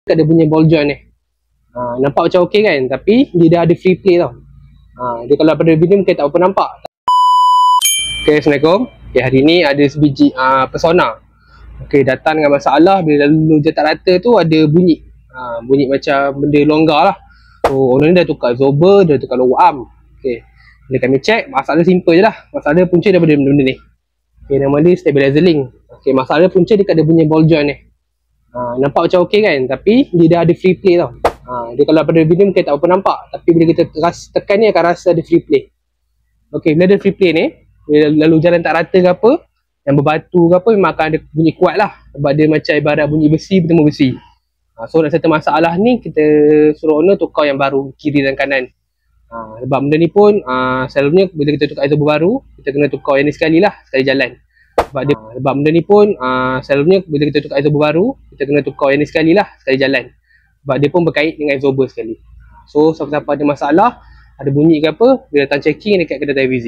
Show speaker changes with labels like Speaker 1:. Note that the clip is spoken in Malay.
Speaker 1: Kat dia punya ball joint ni. Nampak macam okey kan, tapi dia dah ada free play tau. Dia kalau pada video mungkin tak apa nampak. Okay, Assalamualaikum. Okay, hari ni ada sebiji persona. Okay, datang dengan masalah bila lalu je tak rata tu ada bunyi. Bunyi macam benda longgar lah. So owner ni dah tukar absorber, dah tukar lower arm. Okay, bila kami check, masalah simple je lah. Masalah punca daripada benda-benda ni. Okay, nama dia stabilizer link. Okay, masalah punca dekat dia punya ball joint ni. Nampak macam okey kan, tapi dia dah ada free play tau. Dia kalau pada video mungkin tak apa nampak, tapi bila kita tekan ni akan rasa ada free play. Okey, bila ada free play ni, bila lalu jalan tak rata ke apa, yang berbatu ke apa, memang akan ada bunyi kuat lah. Sebab dia macam ibarat bunyi besi bertemu besi. So nak settle masalah ni, kita suruh owner tukar yang baru, kiri dan kanan. Sebab benda ni pun selalunya bila kita tukar absorber baru, kita kena tukar yang ni sekali lah, sekali jalan. Sebab benda ni pun selalunya bila kita tukar absorber baru, kita kena tukar yang ni sekali lah, sekali jalan. Sebab dia pun berkait dengan absorber sekali. So siapa-siapa ada masalah, ada bunyi ke apa, bila datang checking dekat kedai TVZ.